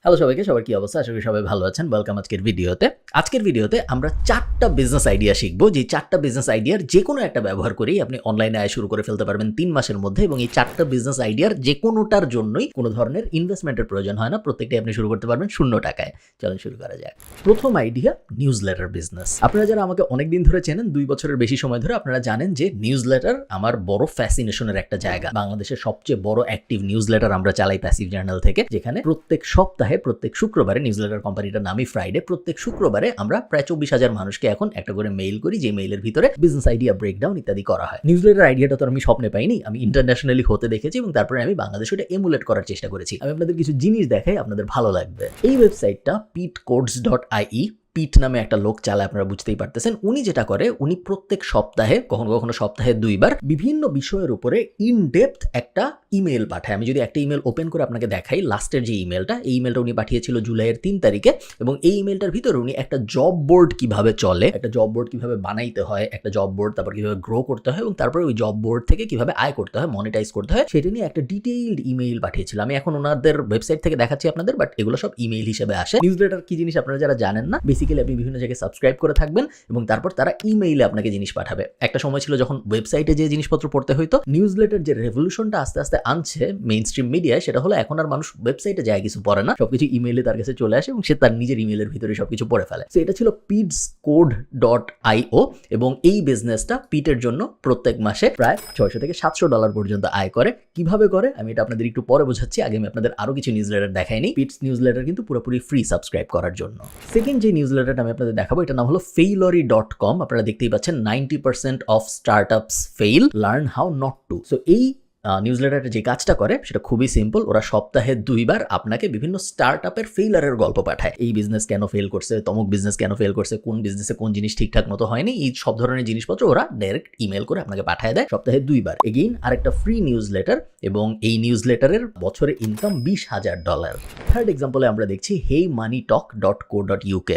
Hello সবাইকে, সবার কি অবস্থা? আশা করি সবাই ভালো আছেন। ওয়েলকাম আজকের ভিডিওতে। আজকের ভিডিওতে আমরা 4টা বিজনেস আইডিয়া শিখবো, যে 4টা বিজনেস আইডিয়ার যে কোনো একটা ব্যবহার করেই আপনি অনলাইনে আয় শুরু করে ফেলতে পারবেন 3 মাসের মধ্যে, এবং এই 4টা বিজনেস আইডিয়ার যে কোনোটার জন্যই কোনো ধরনের ইনভেস্টমেন্টের প্রয়োজন হয় না। প্রত্যেকটাই আপনি শুরু করতে পারবেন 0 টাকায়। চলুন শুরু করা যাক। প্রথম আইডিয়া, নিউজ লেটার বিজনেস। আপনারা যারা আমাকে অনেকদিন ধরে চেনেন, 2 বছরের বেশি সময় ধরে, আপনারা জানেন যে নিউজ লেটার আমার বড় ফ্যাসিনেশনের একটা জায়গা। বাংলাদেশের সবচেয়ে বড় অ্যাক্টিভ নিউজ লেটার আমরা চালাই প্যাসিভ জার্নাল থেকে, যেখানে প্রত্যেক সপ্তাহে প্রত্যেক শুক্রবারে, নিউজলেটার কোম্পানিটার নামই ফ্রাইডে, প্রত্যেক শুক্রবারে আমরা প্রায় 24,000 মানুষকে এখন একটা করে মেইল করি, যে মেইলের ভিতরে বিজনেস আইডিয়া ব্রেকডাউন ইত্যাদি করা হয়। নিউজলেটার আইডিয়াটা তো আমি স্বপ্নে পাইনি, আমি ইন্টারন্যাশনালি হতে দেখেছি, এবং তারপরে আমি বাংলাদেশে এটা এমুলেট করার চেষ্টা করেছি। আমি আপনাদের কিছু জিনিস দেখাই, আপনাদের ভালো লাগবে। এই ওয়েবসাইটটা pitcodes.ie, পিট নামে একটা লোক চালায়, আপনারা বুঝতেই পারতেছেন। উনি যেটা করে, উনি প্রত্যেক সপ্তাহে, কখনো কখনো সপ্তাহে 2 বার বিভিন্ন বিষয়ের উপরে ইন ডেপথ একটা ইমেল পাঠায়। আমি যদি একটা ইমেল ওপেন করে আপনাকে দেখাই, লাস্টের যে ইমেলটা, এই ইমেলটা উনি পাঠিয়েছিল জুলাইয়ের 3 তারিখে, এবং এই ইমেলটার ভিতরে উনি একটা জব বোর্ড কিভাবে চলে, একটা জব বোর্ড কিভাবে বানাইতে হয়, একটা জব বোর্ড তারপর কিভাবে গ্রো করতে হয়, এবং তারপরে ওই জব বোর্ড থেকে কিভাবে আয় করতে হয়, মনিটাইজ করতে হয়, সেটা নিয়ে একটা ডিটেইলড ইমেল পাঠিয়েছিল। আমি এখন ওনাদের ওয়েবসাইট থেকে দেখাচ্ছি আপনাদের, বাট এগুলো সব ইমেল হিসেবে আসে। নিউজলেটার কি জিনিস আপনারা যারা জানেন না, বেসিক্যালি আপনি বিভিন্ন জায়গায় সাবস্ক্রাইব করে থাকবেন, এবং তারপর তারা ইমেইলে আপনাকে জিনিস পাঠাবে। একটা সময় ছিল যখন ওয়েবসাইটে যে জিনিসপত্র পড়তে হইতো। নিউজলেটার যে রেভলিউশনটা আস্তে আস্তে আনছে মেইন স্ট্রিম মিডিয়ায়, সেটা হলো এখন আর মানুষ ওয়েবসাইটে যায় কিছু পড়ে না, সবকিছু ইমেইলে তার কাছে চলে আসে, এবং সে তার নিজের ইমেইলের ভিতরে সবকিছু পড়ে ফেলে। তো এটা ছিল pidscode.io, এবং এই বিজনেসটা পিটের জন্য প্রত্যেক মাসে প্রায় $600 থেকে $700 পর্যন্ত আয় করে। কিভাবে করে আমি এটা আপনাদের একটু পরে বোঝাচ্ছি, আগে আমি আপনাদের আরো কিছু নিউজলেটার দেখাইনি। পিটস নিউজলেটার কিন্তু পুরোপুরি ফ্রি সাবস্ক্রাইব করার জন্য। সেকেন্ড যে নিউজলেটারটা আমি আপনাদের দেখাবো, এটার নাম হলো Failory.com। আপনারা দেখতেই পাচ্ছেন 90% of startups fail, learn how not to. So এই নিউজলেটারটা যে কাজটা করে সেটা খুবই সিম্পল। ওরা সপ্তাহে 2 বার আপনাকে বিভিন্ন স্টার্টআপের ফেইলারের গল্প পাঠায়। এই বিজনেস কেন ফেল করছে, তমুক বিজনেস কেন ফেল করছে, কোন বিজনেসে কোন জিনিস ঠিকঠাক মতো হয়নি, এই সব ধরনের জিনিসপত্র ওরা ডাইরেক্ট ইমেল করে আপনাকে পাঠায় দেয় সপ্তাহে 2 বার। এগেইন আরেকটা ফ্রি নিউজলেটার, এবং এই নিউজলেটারের বছরে ইনকাম $20,000। থার্ড এক্সাম্পলে আমরা দেখছি heymoneytalk.co.uk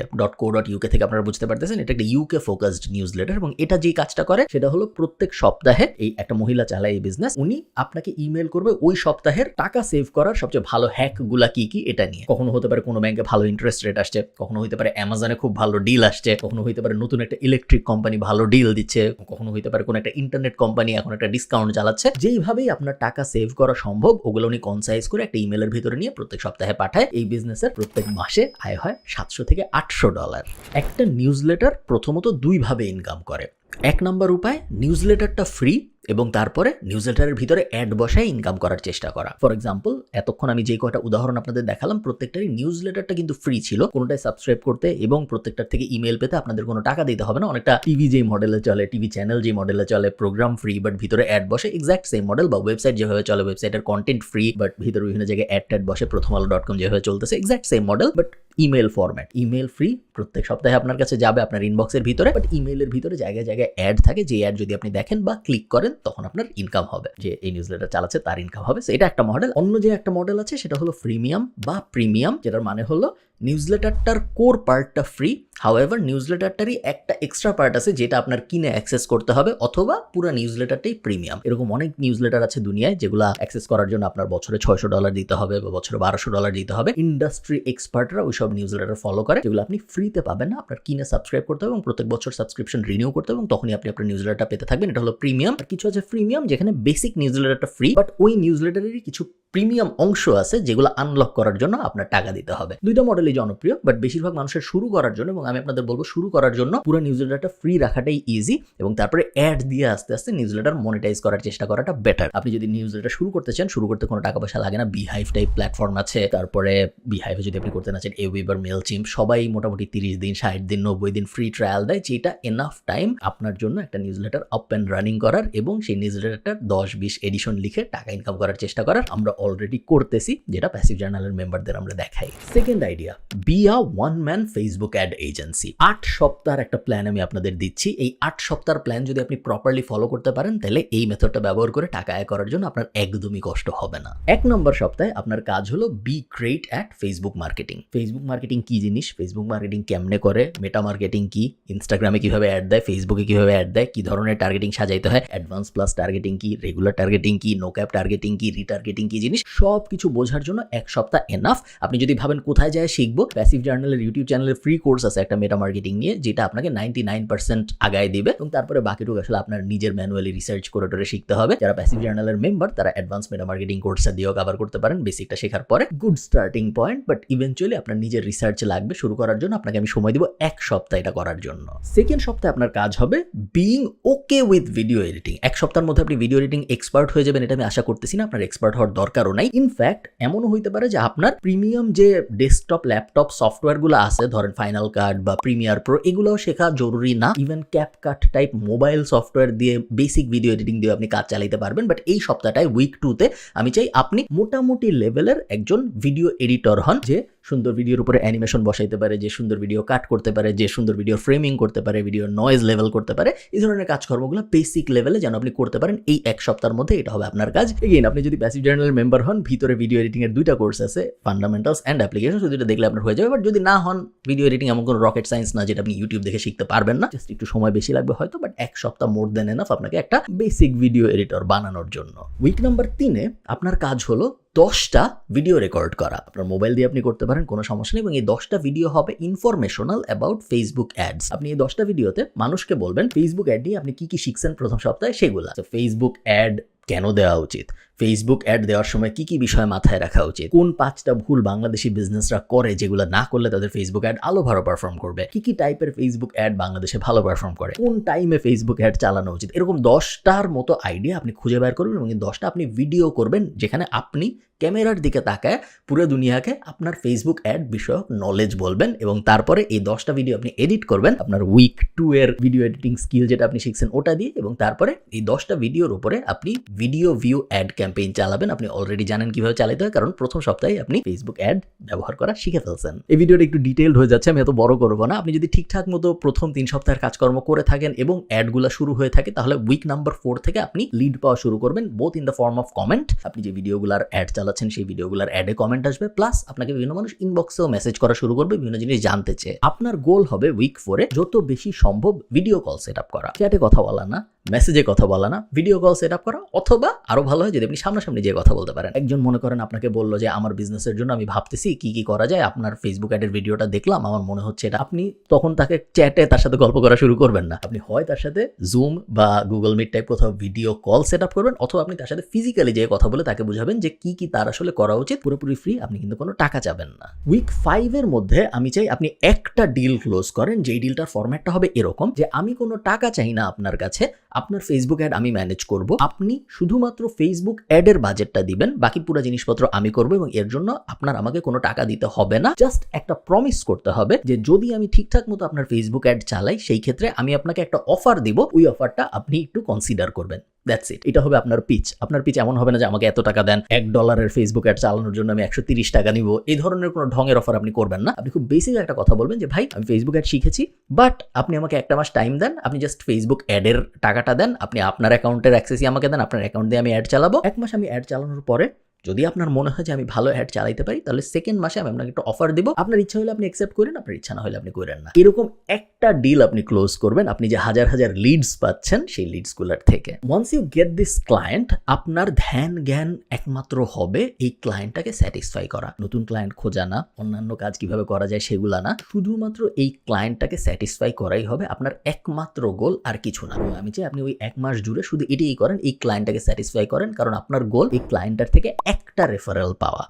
থেকে। আপনারা বুঝতে পারতেছেন এটা একটা ইউকে ফোকাসড নিউজলেটার, এবং এটা যে কাজটা করে সেটা হলো প্রত্যেক সপ্তাহে এই একটা মহিলা চালায় এই বিজনেস, উনি আপনাকে ইমেল করবে ওই সপ্তাহের টাকা সেভ করার সবচেয়ে ভালো হ্যাক গুলা কি কি এটা নিয়ে। কখনো হতে পারে কোনো ব্যাংকে ভালো ইন্টারেস্ট রেট আসছে, কখনো হতে পারে অ্যামাজনে খুব ভালো ডিল আসছে, কখনো হতে পারে নতুন একটা ইলেকট্রিক কোম্পানি ভালো ডিল দিচ্ছে, কখনো হতে পারে কোনো একটা ইন্টারনেট কোম্পানি এখন একটা ডিসকাউন্ট চালাচ্ছে। যেইভাবেই আপনার টাকা সেভ করা সম্ভব ওগুলো উনি কনসাইজ করে একটা ইমেলের ভিতরে নিয়ে প্রত্যেক সপ্তাহে পাঠায়। এই বিজনেসের প্রত্যেক মাসে আয় হয় $700 থেকে $800। একটা নিউজলেটার প্রথমত 2 ভাবে ইনকাম করে। 1 নম্বর উপায়, নিউজলেটারটা ফ্রি, এবং তারপরে নিউজলেটারের ভিতরে অ্যাড বসায় ইনকাম করার চেষ্টা করা। ফর এক্সাম্পল, এতক্ষণ আমি যে কয়টা উদাহরণ আপনাদের দেখালাম, প্রত্যেকটারই নিউজলেটারটা কিন্তু ফ্রি ছিল, কোনোটাই সাবস্ক্রাইব করতে এবং প্রত্যেকটার থেকে ইমেল পেতে আপনাদের কোনো টাকা দিতে হবে না। অনেকটা টিভি যেই মডেলে চলে, টিভি চ্যানেল যে মডেলে চলে, প্রোগ্রাম ফ্রি বাট ভিতরে অ্যাড বসে, এক্স্যাক্ট সেম মডেল। বা ওয়েবসাইট যেভাবে চলে, ওয়েবসাইটের কন্টেন্ট ফ্রি বাট ভিতরে বিভিন্ন জায়গায় অ্যাড বসে, প্রথমআলো.com যেভাবে চলতেছে, exact same model but email format. Email free, প্রত্যেক সপ্তাহে আপনার কাছে যাবে আপনার ইনবক্সের ভিতরে, বাট ইমেলের ভিতরে জায়গায় জায়গায় অ্যাড থাকে, যে অ্যাড যদি আপনি দেখেন বা ক্লিক করেন তখন আপনার ইনকাম হবে, যে এই নিউজলেটার চালাচ্ছে তার ইনকাম হবে। এটা একটা মডেল। অন্য যে একটা মডেল আছে সেটা হলো ফ্রিমিয়াম বা প্রিমিয়াম, যেটার মানে হলো নিউজলেটারটার কোর পার্টটা ফ্রি, হাউএভার নিউজলেটারটারই একটা এক্সট্রা পার্ট আছে যেটা আপনার কিনে অ্যাক্সেস করতে হবে, অথবা পুরো নিউজলেটারটাই প্রিমিয়াম। এরকম অনেক নিউজলেটার আছে দুনিয়ায় যেগুলো অ্যাক্সেস করার জন্য আপনার বছরে $600 দিতে হবে বা বছরে $1200 দিতে হবে। ইন্ডাস্ট্রি এক্সপার্টরা ওইসব নিউজলেটার ফলো করে, যেগুলো আপনি ফ্রিতে পাবেন না, আপনার কিনে সাবস্ক্রাইব করতে হবে এবং প্রত্যেক বছর সাবস্ক্রিপশন রিনিউ করতে হবে, এবং তখনই আপনি আপনার নিউজলেটারটা পেতে থাকবেন। এটা হলো প্রিমিয়াম। আর কিছু আছে ফ্রিমিয়াম, যেখানে বেসিক নিউজলেটারটা ফ্রি, বাট ওই নিউজলেটারেরই কিছু প্রিমিয়াম অংশ আছে যেগুলো আনলক করার জন্য আপনার টাকা দিতে হবে। দুইটা মডেলই জনপ্রিয়, বাট বেশিরভাগ মানুষের শুরু করার জন্য, এবং আমি আপনাদের বলবো শুরু করার জন্য পুরো নিউজলেটারটা ফ্রি রাখাটাই ইজি, এবং তারপরে অ্যাড দিয়ে আস্তে আস্তে নিউজলেটার মনিটাইজ করার চেষ্টা করাটা বেটার। আপনি যদি নিউজলেটার শুরু করতে চান, শুরু করতে কোনো টাকা পয়সা লাগে না। বিহাইভ টাইপ প্ল্যাটফর্ম আছে, তারপরে বিহাইভে যদি আপনি করতে না চান, এওয়েবার, মেলচিম্প, সবাই মোটামুটি 30 দিন, 60 দিন, 90 দিন ফ্রি ট্রায়াল দেয়, যেটা এনাফ টাইম আপনার জন্য একটা নিউজলেটার আপ অ্যান্ড রানিং করার, এবং সেই নিউজলেটারটার 10-20 এডিশন লিখে টাকা ইনকাম করার চেষ্টা করার আমরা অলরেডি করতেছি, যেটা প্যাসিভ জার্নালের মেম্বারদের আমরা দেখাই। Second idea, be a one man Facebook ad agency. 8 সপ্তাহের একটা প্ল্যান আমি আপনাদের দিচ্ছি। এই 8 সপ্তাহের প্ল্যান যদি আপনি প্রপারলি ফলো করতে পারেন তাহলে এই মেথডটা ব্যবহার করে টাকা আয় করার জন্য আপনার একদমই কষ্ট হবে না। 1 নম্বর সপ্তাহে আপনার কাজ হলো be great at Facebook marketing. Facebook marketing কি জিনিস, ফেসবুক মার্কেটিং কেমনে করে, মেটা মার্কেটিং কি, ইনস্টাগ্রামে কিভাবে অ্যাড দেয়, ফেসবুকে কিভাবে অ্যাড দেয়, কি ধরনের টার্গেটিং সাজাইতে হয়, অ্যাডভান্স প্লাস টার্গেটিং কি, রেগুলার টার্গেটিং কি, নো ক্যাপ টার্গেটিং কি, রিটার্গেটিং কি জিনিস, সব কিছু বোঝার জন্য 1 সপ্তাহ এনাফ। আপনি যদি ভাবেন কোথায় যায় শিখবো, প্যাসিভ জার্নালের ইউটিউব চ্যানেলের ফ্রি কোর্স আছে একটা মেটা মার্কেটিং নিয়ে, যেটা আপনাকে 99% আগায় দিবে এবং তারপরে বাকিটুকু আসলে আপনার নিজের ম্যানুয়ালি রিসার্চ করে শিখতে হবে। যারা প্যাসিভ জার্নালের মেম্বার তারা অ্যাডভান্স মেটা মার্কেটিং কোর্সটা দিয়েও কভার করতে পারেন। বেসিকটা শেখার পরে good starting point, but eventually আপনার নিজের রিসার্চ লাগবে শুরু করার জন্য। আপনাকে আমি সময় দিব 1 সপ্তাহ এটা করার জন্য। সেকেন্ড সপ্তাহে আপনার কাজ হবে being okay with video editing. 1 সপ্তাহের মধ্যে আপনি ভিডিও এডিটিং এক্সপার্ট হয়ে যাবেন এটা আমি আশা করতেছি না, আপনার এক্সপার্ট হওয়ার দরকারও নাই। ইনফ্যাক্ট এমনও হইতে পারে যে আপনার প্রিমিয়াম যে ডেস্কটপ ল্যাপটপ সফটওয়্যারগুলো আছে, ধরেন ফাইনাল কাট বা প্রিমিয়ার প্রো, এগুলোও শেখা জরুরি না। Even CapCut type mobile software দিয়ে বেসিক ভিডিও এডিটিং দিয়ে আপনি কাজ চালাতে পারবেন। বাট এই সপ্তাহটায় উইক 2তে আমি চাই আপনি মোটামুটি লেভেলের একজন ভিডিও এডিটর হন, যে সুন্দর ভিডিওর উপরে অ্যানিমেশন বসাইতে পারে, যে সুন্দর ভিডিও কাট করতে পারে, যে সুন্দর ভিডিও ফ্রেমিং করতে পারে, ভিডিও নয়েজ লেভেল করতে পারে। এই ধরনের কাজকর্মগুলো বেসিক লেভেলে যেন আপনি করতে পারেন এই 1 সপ্তাহের মধ্যে, এটা হবে আপনার কাজ। এগেইন আপনি যদি প্যাসিভ জার্নালের মেম্বার হন, ভিতরে ভিডিও এডিটিং এর 2টা কোর্স আছে, ফান্ডামেন্টালস এন্ড অ্যাপ্লিকেশন, দুটো দেখলে আপনার হয়ে যাবে। বাট যদি না হন, ভিডিও এডিটিং এমন কোনো রকেট সায়েন্স না যেটা আপনি ইউটিউব দেখে শিখতে পারবেন না, জাস্ট একটু সময় বেশি লাগবে হয়তো, বাট 1 সপ্তাহ মোর দেন এনাফ আপনাকে একটা বেসিক ভিডিও এডিটর বানানোর জন্য। উইক নাম্বার 3-এ আপনার কাজ হলো 10টা ভিডিও রেকর্ড করা। আপনার মোবাইল দিয়ে আপনি করতে পারেন, কোনো সমস্যা নেই। এবং এই 10টা ভিডিও হবে ইনফরমেশনাল অ্যাবাউট ফেসবুক অ্যাডস। আপনি এই 10টা ভিডিওতে মানুষকে বলবেন ফেসবুক অ্যাড নিয়ে আপনি কি কি শিখছেন প্রথম সপ্তাহে সেগুলা। ফেসবুক অ্যাড কেন দেওয়া উচিত, ফেসবুক অ্যাড দেওয়ার সময় কি কি বিষয় মাথায় রাখা উচিত, কোন 5টা ভুল বাংলাদেশি বিজনেসরা করে যেগুলো না করলে তাদের ফেসবুক অ্যাড আলো ভালো পারফর্ম করবে, কি কি টাইপের ফেসবুক অ্যাড বাংলাদেশে ভালো পারফর্ম করে, কোন টাইমে ফেসবুক অ্যাড চালানো উচিত, এরকম 10টার মতো আইডিয়া আপনি খুঁজে বের করবেন এবং এই 10টা আপনি ভিডিও করবেন যেখানে আপনি ক্যামেরার দিকে তাকায় পুরো দুনিয়াকে আপনার ফেসবুক অ্যাড বিষয়ক নলেজ বলবেন। এবং তারপরে এই 10টা ভিডিও আপনি এডিট করবেন আপনার উইক 2 এর ভিডিও এডিটিং স্কিল যেটা আপনি শিখছেন ওটা দিয়ে। এবং তারপরে এই 10টা ভিডিওর উপরে আপনি ভিডিও ভিউ অ্যাড ক্যাম্পেইন চালাবেন। আপনি অলরেডি জানেন কিভাবে চালাতে হয়, কারণ প্রথম সপ্তাহে আপনি ফেসবুক অ্যাড ব্যবহার করা শিখে ফেলছেন। এই ভিডিওটা একটু ডিটেইলড হয়ে যাচ্ছে, আমি এত বড় করবো না। আপনি যদি ঠিকঠাক মতো প্রথম 3 সপ্তাহের কাজকর্ম করে থাকেন এবং অ্যাডগুলো শুরু হয়ে থাকে, তাহলে উইক নাম্বার 4 থেকে আপনি লিড পাওয়া শুরু করবেন, both in the form of comment. আপনি যে ভিডিওগুলোর অ্যাড চালাচ্ছেন সেই ভিডিওগুলোর অ্যাডে কমেন্ট আসবে, প্লাস আপনাকে বিভিন্ন মানুষ ইনবক্সেও মেসেজ করা শুরু করবে বিভিন্ন জিনিস জানতে চেয়ে। আপনার গোল হবে উইক 4-এ যত বেশি সম্ভব ভিডিও কল সেট আপ করা। চ্যাটে কথা বলা না, মেসেজে কথা বলা না, ভিডিও কল সেট আপ করা। অথবা আরো ভালো হয় যদি আপনি সামনাসামনি যে কথা বলতে পারেন। একজন মনে করেন আপনাকে বললো যে আমার বিজনেসের জন্য আমি ভাবতেছি কি কি করা যায়, আপনার ফেসবুক অ্যাডের ভিডিওটা দেখলাম, আমার মনে হচ্ছে এটা। আপনি তখন তাকে চ্যাটে তার সাথে গল্প করা শুরু করবেন না, আপনি হয় তার সাথে জুম বা গুগল মিট টাইপ কোথাও ভিডিও কল সেট আপ করবেন, অথবা আপনি তার সাথে ফিজিক্যালি যে কথা বলে তাকে বুঝাবেন যে কি কি তার আসলে করা উচিত। পুরোপুরি ফ্রি, আপনি কিন্তু কোনো টাকা চাবেন না। উইক 5-এর মধ্যে আমি চাই আপনি একটা ডিল ক্লোজ করেন, যেই ডিলটার ফরম্যাটটা হবে এরকম যে আমি কোনো টাকা চাই না আপনার কাছে, আপনার ফেসবুক অ্যাড আমি ম্যানেজ করব, আপনি শুধুমাত্র ফেসবুক অ্যাডের বাজেটটা দিবেন, বাকি পুরো জিনিসপত্র আমি করব এবং এর জন্য আপনার আমাকে কোনো টাকা দিতে হবে না। জাস্ট একটা প্রমিস করতে হবে যে যদি আমি ঠিকঠাক মতো আপনার ফেসবুক অ্যাড চালাই সেই ক্ষেত্রে আমি আপনাকে একটা অফার দিব, ওই অফারটা আপনি একটু কনসিডার করবেন। That's it. এটা হবে আপনার পিচ। আপনার পিচ এমন হবে না যে আমাকে এত টাকা দেন, $1 ফেসবুক অ্যাড চালানোর জন্য আমি 130 টাকা নিব, এই ধরনের কোনো ঢঙের অফার আপনি করবেন না। আপনি খুব বেসিক একটা কথা বলবেন যে ভাই আমি ফেসবুক অ্যাড শিখেছি, বাট আপনি আমাকে 1 মাস টাইম দেন, আপনি জাস্ট ফেসবুক অ্যাডের টাকাটা দেন, আপনি আপনার অ্যাকাউন্টের অ্যাক্সেসই আমাকে দেন, আপনার অ্যাকাউন্ট দিয়ে আমি অ্যাড চালাবো। 1 মাস আমি অ্যাড চালানোর পরে যদি আপনার মনে হয় যে আমি ভালো অ্যাড চালাইতে পারি, তাহলে সেকেন্ড মাসে আমি আপনাকে একটা অফার দিব। আপনার ইচ্ছা হলে আপনি অ্যাকসেপ্ট করেন, আপনার ইচ্ছা না হলে আপনি করেন না। এরকম একটা ডিল আপনি ক্লোজ করবেন আপনি যে হাজার হাজার লিডস পাচ্ছেন সেই লিডসগুলোর থেকে। Once you get this client, আপনার ধ্যান জ্ঞান একমাত্র হবে এই ক্লায়েন্টটাকে স্যাটিসফাই করা। নতুন ক্লায়েন্ট খোঁজা না, অন্যান্য কাজ কিভাবে করা যায় সেগুলা না, শুধুমাত্র এই ক্লায়েন্টটাকে স্যাটিসফাই করাই হবে আপনার একমাত্র গোল, আর কিছু না। আমি চাই আপনি ওই 1 মাস জুড়ে শুধু এটাই করেন, এই ক্লায়েন্টটাকে স্যাটিসফাই করেন, কারণ আপনার গোল এই ক্লায়েন্টটার থেকে একটা রেফারেল পাওয়া।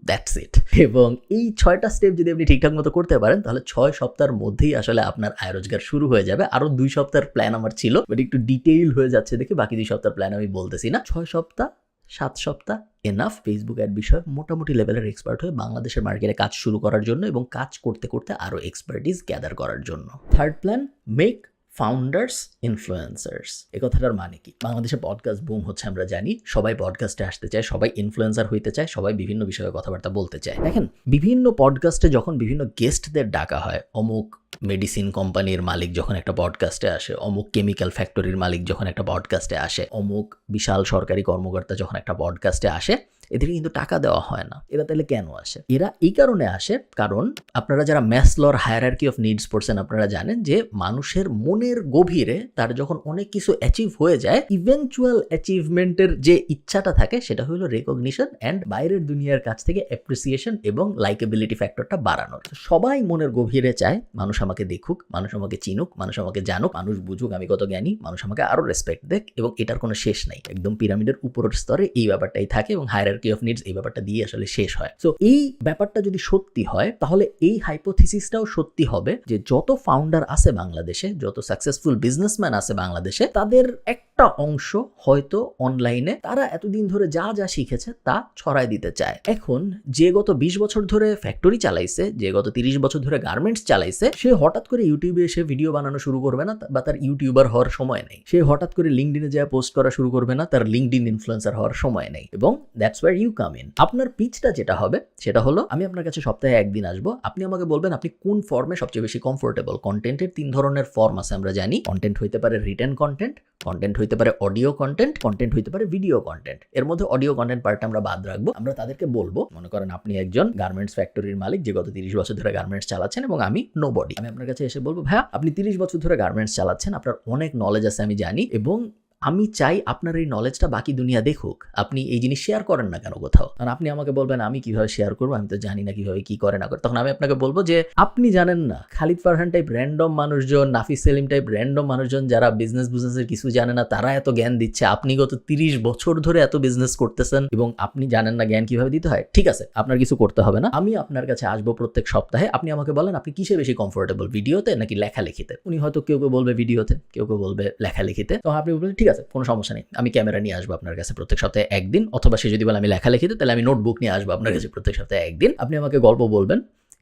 That's it. এবং এই 6টা স্টেপ যদি আপনি ঠিকঠাক মতো করতে পারেন তাহলে 6 সপ্তাহের মধ্যেই আসলে আপনার আয় রোজগার শুরু হয়ে যাবে। আরো 2 সপ্তাহের প্ল্যান আমার ছিল, বাট একটু ডিটেইল হয়ে যাচ্ছে দেখে বাকি 2 সপ্তাহের প্ল্যান আমি বলতেছি না। 6 সপ্তাহ 7 সপ্তাহ এনাফ ফেসবুক অ্যাড বিষয়ে মোটামুটি লেভেলের এক্সপার্ট হয়ে বাংলাদেশের মার্কেটে কাজ শুরু করার জন্য এবং কাজ করতে করতে আরো এক্সপার্টিস গ্যাদার করার জন্য। Third plan, make founders influencers. এই কথাটার মানে কি? বাংলাদেশে পডকাস্ট বুম হচ্ছে আমরা জানি, সবাই পডকাস্টে আসতে চায়, সবাই ইনফ্লুয়েন্সার হইতে চায়, সবাই বিভিন্ন বিষয়ে কথাবার্তা বলতে চায়। দেখেন, বিভিন্ন পডকাস্টে যখন বিভিন্ন গেস্টদের ডাকা হয়, অমুক মেডিসিন কোম্পানির মালিক যখন একটা পডকাস্টে আসে, অমুক কেমিক্যাল ফ্যাক্টরির মালিক যখন একটা পডকাস্টে আসে, অমুক বিশাল সরকারি কর্মকর্তা যখন একটা পডকাস্টে আসে, এদেরকে কিন্তু টাকা দেওয়া হয় না। এরা তাহলে কেন আসে? এরা এই কারণে আসে, কারণ আপনারা যারা ম্যাসলোর হায়ারার্কি অফ নিডস পড়ছেন, আপনারা জানেন যে মানুষের মনের গভীরে তার যখন অনেক কিছু অ্যাচিভ হয়ে যায়, ইভেনচুয়াল অ্যাচিভমেন্টের যে ইচ্ছাটা থাকে সেটা হলো রেকগনিশন অ্যান্ড বাইরের দুনিয়ার কাছ থেকে অ্যাপ্রিসিয়েশন এবং লাইকেবিলিটি ফ্যাক্টরটা বাড়ানোর। সবাই মনের গভীরে চায় মানুষ আমাকে দেখুক, মানুষ আমাকে চিনুক, মানুষ আমাকে জানুক, মানুষ বুঝুক আমি কত জ্ঞানী, মানুষ আমাকে আরো রেসপেক্ট দেখ, এবং এটার কোনো শেষ নাই। একদম পিরামিডের উপরের স্তরে এই ব্যাপারটাই থাকে এবং হায়ারার্কি অফ নিডস এই ব্যাপারটা দিয়ে আসলে শেষ হয়। সো এই ব্যাপারটা যদি সত্যি হয়, তাহলে এই হাইপোথিসিসটাও সত্যি হবে যে যত ফাউন্ডার আছে বাংলাদেশে, যত সাকসেসফুল বিজনেসম্যান আছে বাংলাদেশে, তাদের একটা অংশ হয়তো অনলাইনে তারা এতদিন ধরে যা যা শিখেছে তা ছড়াই দিতে চায়। এখন যে গত 20 বছর ধরে ফ্যাক্টরি চালাইছে, যে গত 30 বছর ধরে গার্মেন্টস চালাইছে, সে হঠাৎ করে ইউটিউবে এসে ভিডিও বানানো শুরু করবে না, বা তার ইউটিউবার হওয়ার সময় নেই। সে হঠাৎ করে লিঙ্কডিনে যা পোস্ট করা শুরু করবে না, তার লিঙ্কডিন ইনফ্লুয়েন্সার হওয়ার সময় নেই। এবং that's where you come in. আপনার পিচটা যেটা হবে সেটা হলো, আমি আপনার কাছে সপ্তাহে একদিন আসবো, আপনি আমাকে বলবেন আপনি কোন ফর্মে সবচেয়ে বেশি কমফোর্টেবল। কন্টেন্টের 3 ধরনের ফর্ম আছে আমরা জানি। কন্টেন্ট হইতে পারে রিটেন কন্টেন্ট, কন্টেন্ট হইতে পারে অডিও কন্টেন্ট, কন্টেন্ট হইতে পারে ভিডিও কন্টেন্ট। এর মধ্যে অডিও কন্টেন্ট পার্টটা আমরা বাদ রাখবো। আমরা তাদেরকে বলবো, মনে করেন আপনি একজন গার্মেন্টস ফ্যাক্টরির মালিক যে গত 30 বছর ধরে গার্মেন্টস চালাচ্ছেন এবং আমি নোবডি। আমি আপনার কাছে এসে বলবো, ভাইয়া আপনি 30 বছর ধরে গার্মেন্টস চালাচ্ছেন, আপনার অনেক নলেজ আছে আমি জানি, এবং আমি চাই আপনার এই নলেজটা বাকি দুনিয়া দেখুক। আপনি এই জিনিস শেয়ার করেন না কেন কোথাও? কারণ আপনি আমাকে বলবেন আমি কিভাবে শেয়ার করবো, আমি তো জানি না কিভাবে কি করে না করে। তখন আমি আপনাকে বলবো যে আপনি জানেন না, খালিদ ফারহান টাইপ র্যান্ডম মানুষজন, নাফিস সেলিম টাইপ র্যান্ডম মানুষজন যারা বিজনেসের কিছু জানে না, তারা এত জ্ঞান দিচ্ছে। আপনি গত 30 বছর ধরে এত বিজনেস করতেছেন এবং আপনি জানেন না জ্ঞান কিভাবে দিতে হয়। ঠিক আছে, আপনার কিছু করতে হবে না, আমি আপনার কাছে আসবো প্রত্যেক সপ্তাহে। আপনি আমাকে বলেন আপনি কিসে বেশি কমফোর্টেবল, ভিডিওতে নাকি লেখালেখিতে? উনি হয়তো কেউ কেউ বলবে ভিডিওতে, কেউ কেউ বলবে লেখালেখিতে। তো আপনি বলবেন ঠিক আছে, কোনো সমস্যা নেই, আমি ক্যামেরা নিয়ে আসবো আপনার কাছে প্রত্যেক সপ্তাহে একদিন, অথবা সে যদি বলে আমি লেখালেখিতে, তাহলে আমি নোটবুক নিয়ে আসবো আপনার কাছে প্রত্যেক সপ্তাহে একদিন। আপনি আমাকে গল্প বলবেন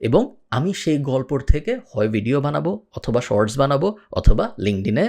এবং আমি সেই গল্পর থেকে হয় ভিডিও বানাবো, অথবা শর্টস বানাবো, অথবা লিঙ্কডিনে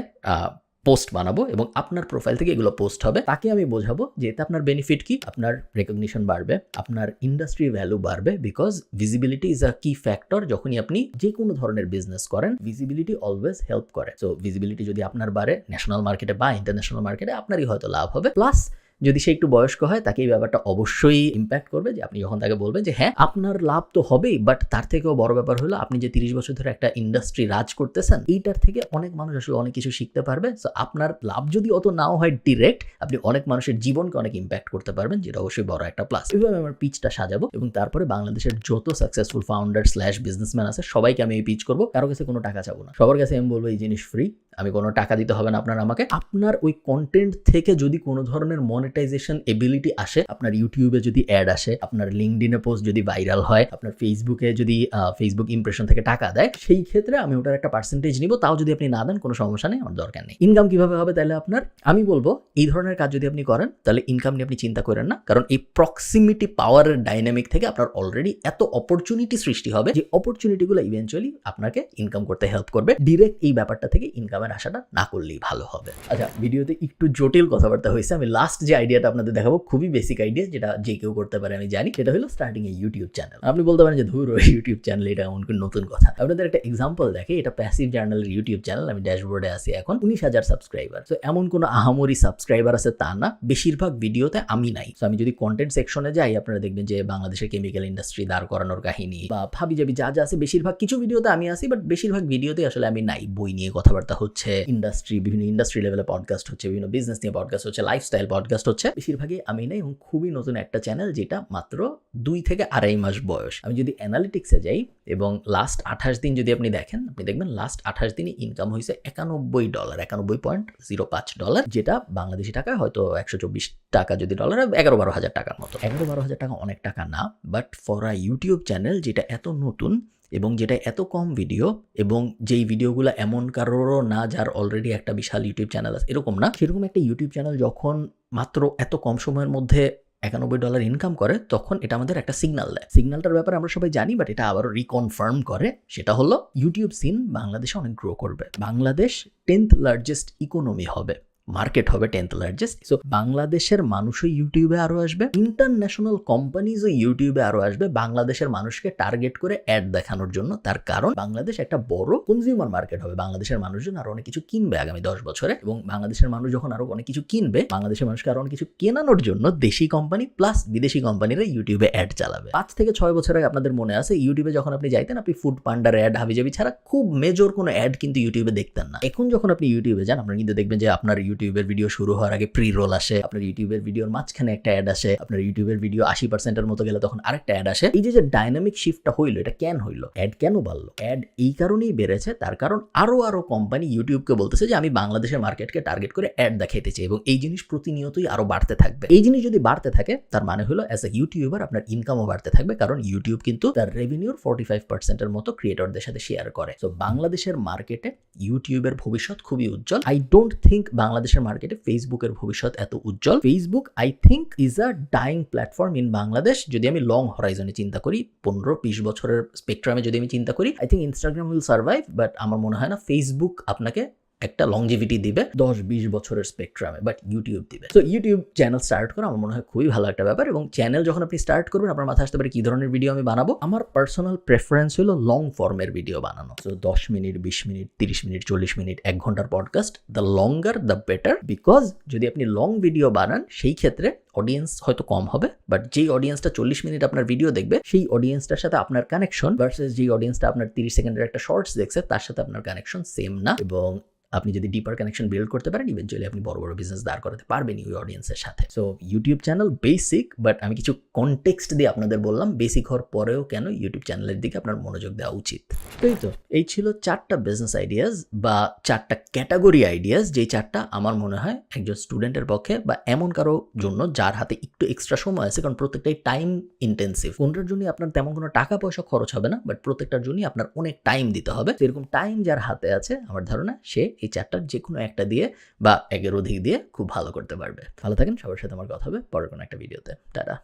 পোস্ট বানাবো, এবং আপনার প্রোফাইল থেকে এগুলো পোস্ট হবে। তাকে আমি বোঝাবো যে এতে আপনার বেনিফিট কি, আপনার রেকগনিশন বাড়বে, আপনার ইন্ডাস্ট্রি ভ্যালু বাড়বে, বিকজ ভিজিবিলিটি ইজ আ কি ফ্যাক্টর। যখনই আপনি যে কোনো ধরনের বিজনেস করেন, ভিজিবিলিটি অলওয়েজ হেল্প করে। সো ভিজিবিলিটি যদি আপনার বাড়ে ন্যাশনাল মার্কেটে বা ইন্টারন্যাশনাল মার্কেটে, আপনারই হয়তো লাভ হবে। প্লাস যদি সে একটু বয়স্ক হয়, তাকে এই ব্যাপারটা অবশ্যই ইম্প্যাক্ট করবে, যে আপনি যখন তাকে বলবেন যে হ্যাঁ আপনার লাভ তো হবেই, বাট তার থেকেও বড় ব্যাপার হলো আপনি যে 30 বছর ধরে একটা ইন্ডাস্ট্রি রাজ করতেছেন, এইটার থেকে অনেক মানুষ আসলে অনেক কিছু শিখতে পারবে। সো আপনার লাভ যদি অত নাও হয় ডিরেক্ট, আপনি অনেক মানুষের জীবনকে অনেক ইম্প্যাক্ট করতে পারবেন, যেটা অবশ্যই বড় একটা প্লাস। এইভাবে আমার পিচটা সাজাবো এবং তারপরে বাংলাদেশের যত সাকসেসফুল ফাউন্ডার স্ল্যাশ বিজনেসম্যান আছে সবাইকে আমি এই পিচ করবো। কারো কাছে কোনো টাকা চাবো না, সবার কাছে আমি বলবো এই জিনিস ফ্রি, আমি কোনো টাকা দিতে হবে না আপনার আমাকে। আপনার ওই কন্টেন্ট থেকে যদি কোনো ধরনের মনিটাইজেশন এবিলিটি আসে, আপনার ইউটিউবে যদি অ্যাড আসে, আপনার লিঙ্কডিনে পোস্ট যদি ভাইরাল হয়, আপনার ফেসবুকে যদি ফেসবুক ইমপ্রেশন থেকে টাকা দেয়, সেই ক্ষেত্রে আমি ওটার একটা পার্সেন্টেজ নিব। তাও যদি আপনি না দেন কোনো সমস্যা নেই, আমার দরকার নেই। ইনকাম কিভাবে হবে তাহলে আপনার? আমি বলবো এই ধরনের কাজ যদি আপনি করেন, তাহলে ইনকাম নিয়ে আপনি চিন্তা করেন না, কারণ এই প্রক্সিমিটি পাওয়ারের ডাইনামিক থেকে আপনার অলরেডি এত অপরচুনিটি সৃষ্টি হবে, যে অপরচুনিটিগুলো ইভেন্চুয়ালি আপনাকে ইনকাম করতে হেল্প করবে। ডিরেক্ট এই ব্যাপারটা থেকে ইনকামের আশাটা না করলেই ভালো হবে। আচ্ছা, ভিডিওতে একটু জটিল কথাবার্তা হয়েছে। আমি লাস্ট যে আইডিয়াটা আপনাদের দেখাবো, খুবই বেসিক আইডিয়া, যেটা যে কেউ করতে পারে আমি জানি, সেটা হলো স্টার্টিং এ ইউটিউব চ্যানেল। আপনি বলতে পারেন যে ধুর ইউটিউব চ্যানেল, এটা এমন কোন নতুন কথা। আপনাদের একটা এক্সাম্পল দেখে, এটা প্যাসিভ জার্নালের ইউটিউব চ্যানেল। আমি ড্যাশবোর্ডে আছি এখন, 19,000 সাবস্ক্রাইবার। তো এমন কোনো আহামরি সাবস্ক্রাইবার আছে তা না, বেশিরভাগ ভিডিওতে আমি নাই। তো আমি যদি কন্টেন্ট সেকশনে যাই, আপনারা দেখবেন যে বাংলাদেশের কেমিক্যাল ইন্ডাস্ট্রি দাঁড় করানোর কাহিনী বা ভাবিজাবি যা যা আছে, বেশিরভাগ কিছু ভিডিওতে আমি আছি, বাট বেশিরভাগ ভিডিওতে আসলে আমি নাই। বই নিয়ে কথাবার্তা হচ্ছে, ইন্ডাস্ট্রি, বিভিন্ন ইন্ডাস্ট্রি লেভেলে পডকাস্ট হচ্ছে, বিভিন্ন বিজনেস নিয়ে পডকাস্ট হচ্ছে, লাইফস্টাইল পডকাস্ট হচ্ছে, বেশিরভাগই আমি নাই। এবং খুবই নতুন একটা চ্যানেল, যেটা মাত্র 2 থেকে 2.5 মাস বয়স। আমি যদি অ্যানালিটিক্সে যাই এবং লাস্ট 28 দিন যদি আপনি দেখেন, আপনি দেখবেন লাস্ট 28 দিনে ইনকাম হয়েছে $91, $91.05, যেটা বাংলাদেশি টাকায় হয়তো 124 টাকা, যদি ডলার 11-12 হাজার টাকার মতো। 11-12 হাজার টাকা অনেক টাকা না, but for a YouTube channel যেটা এত নতুন এবং যেটা এত কম ভিডিও, এবং যেই ভিডিওগুলো এমন কারোরও না যার অলরেডি একটা বিশাল ইউটিউব চ্যানেল আছে, এরকম না, সেরকম একটা ইউটিউব চ্যানেল যখন মাত্র এত কম সময়ের মধ্যে $91 ইনকাম করে, তখন এটা আমাদের একটা সিগন্যাল দেয়। সিগন্যালটার ব্যাপারে আমরা সবাই জানি, বাট এটা আবারও রিকনফার্ম করে। সেটা হলো ইউটিউব সিন বাংলাদেশে অনেক গ্রো করবে। বাংলাদেশ 10th লার্জেস্ট ইকোনমি হবে, মার্কেট হবে 10th লার্জেস্ট। সো বাংলাদেশের মানুষও ইউটিউবে আরো আসবে, ইন্টারন্যাশনাল কোম্পানিজও ইউটিউবে আরো আসবে বাংলাদেশের মানুষকে টার্গেট করে অ্যাড দেখানোর জন্য। তার কারণ বাংলাদেশ একটা বড় কনজিউমার মার্কেট হবে, বাংলাদেশের মানুষজন আরো অনেক কিছু কিনবে আগামী 10 বছরে, এবং বাংলাদেশের মানুষ যখন আরো অনেক কিছু কিনবে, বাংলাদেশের মানুষকে আরো অনেক কিছু কেনানোর জন্য দেশি কোম্পানি প্লাস বিদেশি কোম্পানিরা ইউটিউবে অ্যাড চালাবে। 5 থেকে 6 বছর আগে আপনাদের মনে আছে ইউটিউবে যখন আপনি যাইতেন, আপনি ফুড পান্ডার অ্যাড, হাবিজাবি ছাড়া খুব মেজর কোনো অ্যাড কিন্তু ইউটিউবে দেখতেন না। এখন যখন আপনি ইউটিউবে যান, আপনারা কিন্তু দেখবেন যে আপনার ইউটিউবের ভিডিও শুরু হওয়ার আগে প্রি রোল আসে, আপনার ইউটিউবের ভিডিওর মাঝখানে একটা অ্যাড আসে, আপনার ইউটিউবের ভিডিও 80%-এর মতো গেলে তখন আরেকটা অ্যাড আসে। এই যে ডাইনামিক শিফটটা হইলো, এটা কেন হইলো? অ্যাড কেন বাড়লো? অ্যাড এই কারণেই বেড়েছে, তার কারণ আরো কোম্পানি ইউটিউবকে বলতেছে যে আমি বাংলাদেশের মার্কেটকে টার্গেট করে অ্যাড দেখাইতে চাই, এবং এই জিনিস প্রতিনিয়তই আরো বাড়তে থাকবে। এই জিনিস যদি বাড়তে থাকে, তার মানে হলো অ্যাজ এ ইউটিউবার আপনার ইনকামও বাড়তে থাকবে, কারণ ইউটিউব কিন্তু তার রেভিনিউর 45%-এর মতো ক্রিয়েটরদের সাথে শেয়ার করে। তো বাংলাদেশের মার্কেটে ইউটিউবের ভবিষ্যৎ খুবই উজ্জ্বল। আই ডোন্ট থিঙ্ক বাংলাদেশের মার্কেটে ফেসবুকের ভবিষ্যৎ এত উজ্জ্বল। Facebook I think is a dying platform in Bangladesh. যদি আমি লং হরাইজনে চিন্তা করি, 15-20 বছরের স্পেকট্রামে যদি আমি চিন্তা করি, I think Instagram will survive, but আমার মনে হয় না ফেসবুক আপনাকে একটা লংজিভিটি দিবে 10-20 বছরের স্পেকট্রামে, বাট ইউটিউব দিবে। তো ইউটিউব চ্যানেল স্টার্ট করা আমার মনে হয় খুবই ভালো একটা ব্যাপার, এবং চ্যানেল যখন আপনি স্টার্ট করবেন, আপনার মাথায় আসতে পারে কি ধরনের ভিডিও আমি বানাবো। আমার পার্সোনাল প্রেফারেন্স হলো লং ফর্মের ভিডিও বানানো। তো 10 মিনিট, 20 মিনিট, 30 মিনিট, 40 মিনিট, 1 ঘন্টার podcast, the longer the better. Because যদি আপনি লং ভিডিও বানান, সেই ক্ষেত্রে অডিয়েন্স হয়তো কম হবে, বাট যেই অডিয়েন্সটা 40 মিনিট আপনার ভিডিও দেখবে, সেই অডিয়েন্সটার সাথে আপনার কানেকশন ভার্সেস যেই অডিয়েন্সটা আপনার 30 সেকেন্ডের একটা শর্টস দেখছে, তার সাথে আপনার কানেকশন সেম না। এবং আপনি যদি ডিপার কানেকশন বিল্ড করতে পারেন, ইভেনচুয়ালি আপনি বড় বড় বিজনেস দাঁড় করাতে পারবেন ওই অডিয়েন্সের সাথে। So YouTube channel basic, but আমি কিছু কনটেক্সট দিয়ে আপনাদের বললাম বেসিক হওয়ার পরেও কেন ইউটিউব চ্যানেলের দিকে আপনার মনোযোগ দেওয়া উচিত। এই ছিল 4টা বিজনেস আইডিয়াস বা 4টা ক্যাটাগরি আইডিয়াস, যেই 4টা আমার মনে হয় একজন স্টুডেন্টের পক্ষে বা এমন কারো জন্য যার হাতে একটু এক্সট্রা সময় আছে, কারণ প্রত্যেকটাই টাইম ইন্টেন্সিভ। কোনটার জন্য আপনার তেমন কোনো টাকা পয়সা খরচ হবে না, বাট প্রত্যেকটার জন্যই আপনার অনেক টাইম দিতে হবে। এরকম টাইম যার হাতে আছে, আমার ধারণা সে এই 4টার যে কোনো একটা দিয়ে বা একের অধিক দিয়ে খুব ভালো করতে পারবে। ভালো থাকেন, সবার সাথে আমার কথা হবে পরের কোনো একটা ভিডিওতে। টাটা।